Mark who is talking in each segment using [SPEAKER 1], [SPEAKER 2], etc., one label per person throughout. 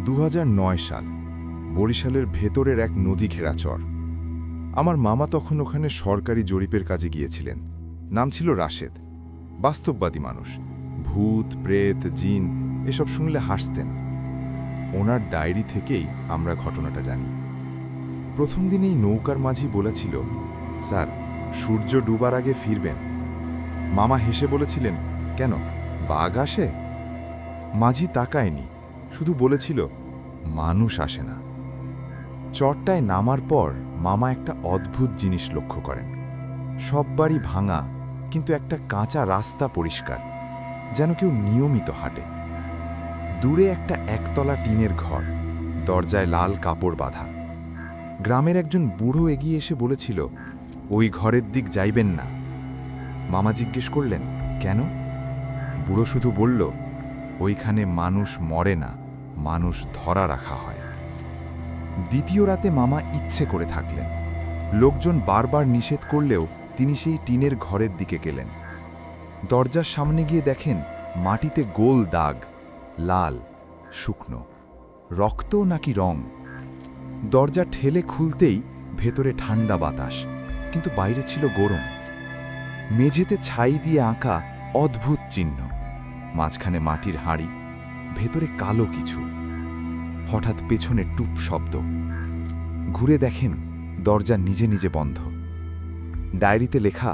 [SPEAKER 1] 2009 সাল, বরিশালের ভেতরের এক নদী ঘেরা চর। আমার মামা তখন ওখানে সরকারি জরিপের কাজে গিয়েছিলেন। নাম ছিল রাশেদ। বাস্তববাদী মানুষ। ভূত, প্রেত, জিন এসব শুনলে হাসতেন। ওনার ডায়েরি থেকেই আমরা ঘটনাটা জানি। প্রথম দিনেই নৌকার মাঝি বলেছিল, স্যার, সূর্য ডুবার আগে ফিরবেন। মামা হেসে বলেছিলেন, কেন, বাঘ আসে? মাঝি তাকায়নি, শুধু বলেছিল, মানুষ আসে না। চরটায় নামার পর মামা একটা অদ্ভুত জিনিস লক্ষ্য করেন। সব বাড়ি ভাঙা, কিন্তু একটা কাঁচা রাস্তা পরিষ্কার, যেন কেউ নিয়মিত হাঁটে। দূরে একটা একতলা টিনের ঘর, দরজায় লাল কাপড় বাঁধা। গ্রামের একজন বুড়ো এগিয়ে এসে বলেছিল, ওই ঘরের দিক যাইবেন না। মামা জিজ্ঞেস করলেন, কেন? বুড়ো শুধু বলল, ওইখানে মানুষ মরে না, মানুষ ধরা রাখা হয়। দ্বিতীয় রাতে মামা ইচ্ছে করে থাকলেন। লোকজন বারবার নিষেধ করলেও তিনি সেই টিনের ঘরের দিকে গেলেন। দরজার সামনে গিয়ে দেখেন মাটিতে গোল দাগ, লাল, শুকনো। রক্ত নাকি রং? দরজা ঠেলে খুলতেই ভেতরে ঠান্ডা বাতাস, কিন্তু বাইরে ছিল গরম। মেঝেতে ছাই দিয়ে আঁকা অদ্ভুত চিহ্ন, মাঝখানে মাটির হাঁড়ি, ভেতরে কালো কিছু। হঠাৎ পেছনে টুপ শব্দ। ঘুরে দেখেন দরজা নিজে নিজে বন্ধ। ডায়েরিতে লেখা,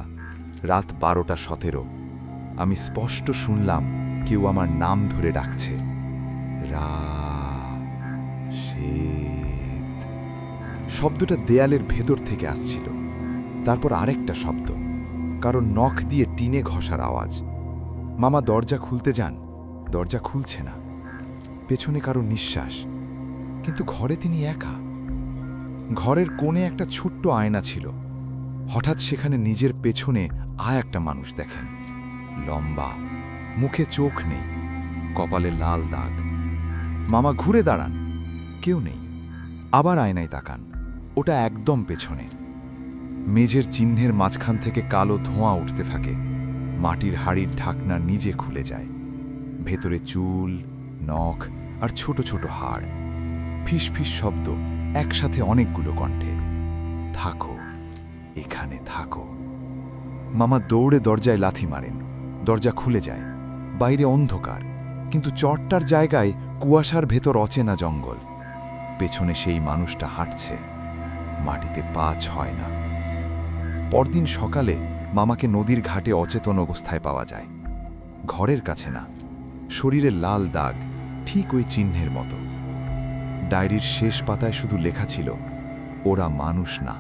[SPEAKER 1] রাত 12:17। আমি স্পষ্ট শুনলাম কেউ আমার নাম ধরে ডাকছে, রাশেদ। শব্দটা দেয়ালের ভেতর থেকে আসছিল। তারপর আরেকটা শব্দ, কারণ নখ দিয়ে টিনে ঘষার আওয়াজ। মামা দরজা খুলতে যান, দরজা খুলছে না। পেছনে কারো নিঃশ্বাস, কিন্তু ঘরে তিনি একা। ঘরের কোণে একটা ছোট্ট আয়না ছিল। হঠাৎ সেখানে নিজের পেছনে একটা মানুষ দেখেন। লম্বা, মুখে চোখ নেই, কপালে লাল দাগ। মামা ঘুরে দাঁড়ান, কেউ নেই। আবার আয়নায় তাকান, ওটা একদম পেছনে। মেঝের চিহ্নের মাঝখান থেকে কালো ধোঁয়া উঠতে থাকে। মাটির হাড়ির ঢাকনা নিজে খুলে যায়। ভেতরে চুল, নখ আর ছোট ছোট হাড়। ফিস ফিস শব্দ, একসাথে অনেকগুলো কণ্ঠে, থাকো, এখানে থাকো। মামা দৌড়ে দরজায় লাথি মারেন। দরজা খুলে যায়। বাইরে অন্ধকার, কিন্তু চরটার জায়গায় কুয়াশার ভেতর অচেনা জঙ্গল। পেছনে সেই মানুষটা হাঁটছে, মাটিতে পা ছয় না। পরদিন সকালে মামাকে নদীর ঘাটে অচেতন অবস্থায় পাওয়া যায়। ঘরের কাছে না, শরীরে লাল দাগ, ঠিক ওই চিহ্নের মতো। ডায়েরির শেষ পাতায় শুধু লেখা ছিল, ওরা মানুষ না,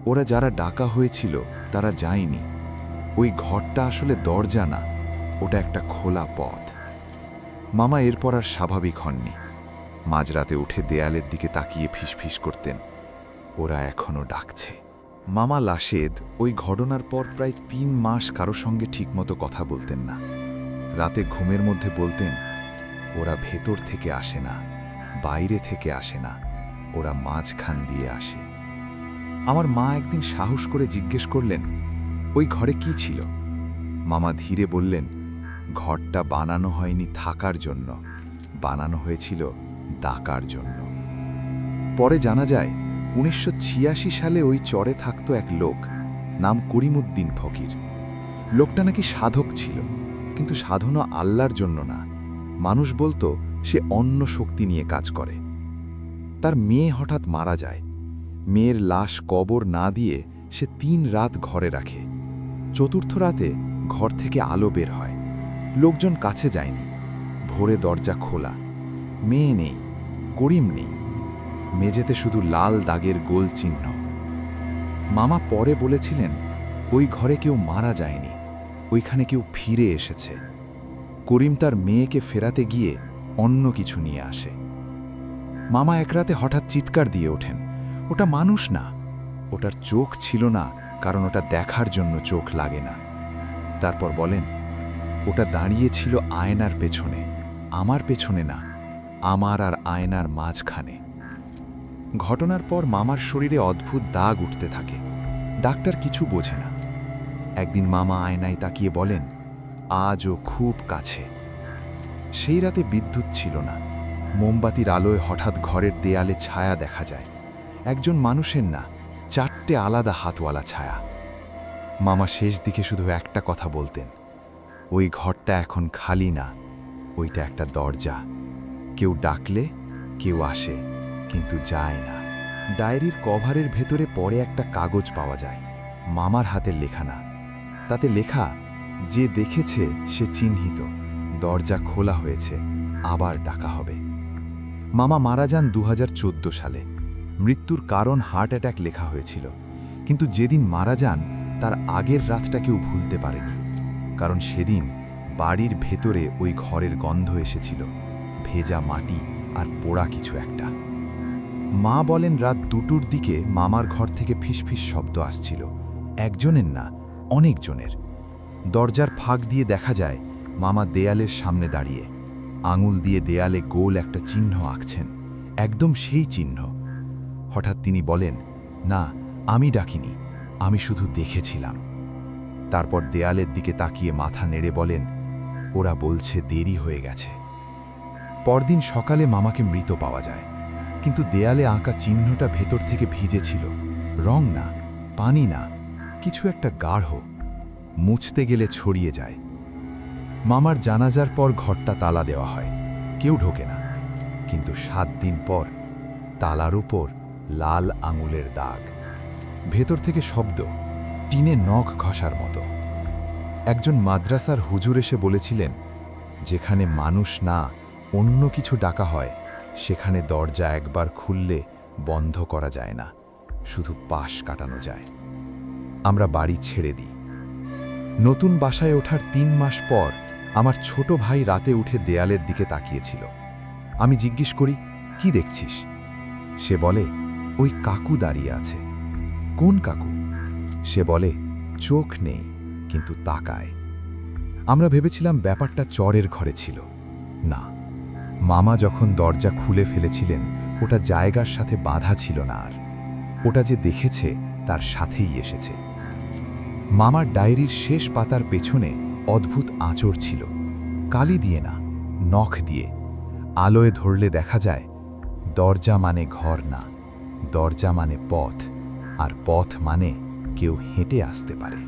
[SPEAKER 1] ওরা যারা ডাকা হয়েছিল তারা যায়নি। ওই ঘরটা আসলে দরজা না, ওটা একটা খোলা পথ। মামা এরপর আর স্বাভাবিক হননি। মাঝরাতে উঠে দেয়ালের দিকে তাকিয়ে ফিসফিস করতেন, ওরা এখনো ডাকছে। মামা লাশেদ ওই ঘটনার পর প্রায় 3 মাস কারো সঙ্গে ঠিকমতো কথা বলতেন না। রাতে ঘুমের মধ্যে বলতেন, ওরা ভেতর থেকে আসে না, বাইরে থেকে আসে না, ওরা মাঝখান দিয়ে আসে। আমার মা একদিন সাহস করে জিজ্ঞেস করলেন, ওই ঘরে কি ছিল? মামা ধীরে বললেন, ঘরটা বানানো হয়নি থাকার জন্য, বানানো হয়েছিল ডাকার জন্য। পরে জানা যায় 1986 সালে ওই চরে থাকতো এক লোক, নাম করিমউদ্দিন ফকির। লোকটা নাকি সাধক ছিল, কিন্তু সাধনা আল্লাহর জন্য না। মানুষ বলতো সে অন্য শক্তি নিয়ে কাজ করে। তার মেয়ে হঠাৎ মারা যায়। মেয়ের লাশ কবর না দিয়ে সে 3 রাত ঘরে রাখে। চতুর্থ রাতে ঘর থেকে আলো বের হয়। লোকজন কাছে যায়নি। ভোরে দরজা খোলা, মেয়ে নেই, করিম নেই, মেঝেতে শুধু লাল দাগের গোল চিহ্ন। মামা পরে বলেছিলেন, ওই ঘরে কেউ মারা যায়নি, ওইখানে কেউ ফিরে এসেছে। করিম তার মেয়েকে ফেরাতে গিয়ে অন্য কিছু নিয়ে আসে। মামা এক রাতে হঠাৎ চিৎকার দিয়ে ওঠেন, ওটা মানুষ না। ওটার চোখ ছিল না, কারণ ওটা দেখার জন্য চোখ লাগে না। তারপর বলেন, ওটা দাঁড়িয়ে ছিল আয়নার পেছনে, আমার পেছনে না, আমার আর আয়নার মাঝখানে। ঘটনার পর মামার শরীরে অদ্ভুত দাগ উঠতে থাকে। ডাক্তার কিছু বোঝে না। একদিন মামা আয়নায় তাকিয়ে বলেন, আজও খুব কাছে। সেই রাতে বিদ্যুৎ ছিল না, মোমবাতির আলোয় হঠাৎ ঘরের দেয়ালে ছায়া দেখা যায়। একজন মানুষের না, 4টে আলাদা হাতওয়ালা ছায়া। মামা শেষ দিকে শুধু একটা কথা বলতেন, ওই ঘরটা এখন খালি না, ওইটা একটা দরজা। কেউ ডাকলে কেউ আসে, কিন্তু যায় না। ডায়েরির কভারের ভেতরে পরে একটা কাগজ পাওয়া যায়, মামার হাতের লেখা না। তাতে লেখা, যে দেখেছে সে চিহ্নিত, দরজা খোলা হয়েছে, আবার ডাকা হবে। মামা মারা যান 2014 সালে। মৃত্যুর কারণ হার্ট অ্যাটাক লেখা হয়েছিল, কিন্তু যেদিন মারা যান তার আগের রাতটা কেউ ভুলতে পারেনি। কারণ সেদিন বাড়ির ভেতরে ওই ঘরের গন্ধ এসেছিল, ভেজা মাটি আর পোড়া কিছু একটা। মা বলেন রাত 2টোর দিকে মামার ঘর থেকে ফিসফিস শব্দ আসছিল, একজনের না, অনেকজনের। দরজার ফাঁক দিয়ে দেখা যায় মামা দেয়ালের সামনে দাঁড়িয়ে আঙুল দিয়ে দেয়ালে গোল একটা চিহ্ন আঁকছেন, একদম সেই চিহ্ন। হঠাৎ তিনি বলেন, না, আমি ডাকিনি, আমি শুধু দেখেছিলাম। তারপর দেয়ালের দিকে তাকিয়ে মাথা নেড়ে বলেন, ওরা বলছে দেরি হয়ে গেছে। পরদিন সকালে মামাকে মৃত পাওয়া যায়, কিন্তু দেয়ালে আঁকা চিহ্নটা ভেতর থেকে ভিজে ছিল, রং না, পানি না, কিছু একটা গাঢ়, মুছতে গেলে ছড়িয়ে যায়। মামার জানাজার পর ঘরটা তালা দেওয়া হয়, কেউ ঢোকে না, কিন্তু 7 দিন পর তালার উপর লাল আঙুলের দাগ, ভেতর থেকে শব্দ, টিনে নখ ঘষার মতো। একজন মাদ্রাসার হুজুর এসে বলেছিলেন, যেখানে মানুষ না, অন্য কিছু ডাকা হয়, সেখানে দরজা একবার খুললে বন্ধ করা যায় না, শুধু পাশ কাটানো যায়। আমরা বাড়ি ছেড়ে দিই। নতুন বাসায় ওঠার 3 মাস পর আমার ছোট ভাই রাতে উঠে দেয়ালের দিকে তাকিয়েছিল। আমি জিজ্ঞেস করি, কি দেখছিস? সে বলে, ওই কাকু দাঁড়িয়ে আছে। কোন কাকু? সে বলে, চোখ নেই কিন্তু তাকায়। আমরা ভেবেছিলাম ব্যাপারটা চরের ঘরে ছিল। না, মামা যখন দরজা খুলে ফেলেছিলেন, ওটা জায়গার সাথে বাঁধা ছিল না আর। ওটা যে দেখেছে তার সাথেই এসেছে। মামার ডায়েরির শেষ পাতার পেছনে অদ্ভুত আঁচড় ছিল, কালি দিয়ে না, নখ দিয়ে। আলোয় ধরলে দেখা যায়, দরজা মানে ঘর না, দরজা মানে পথ, আর পথ মানে কেউ হেঁটে আসতে পারে।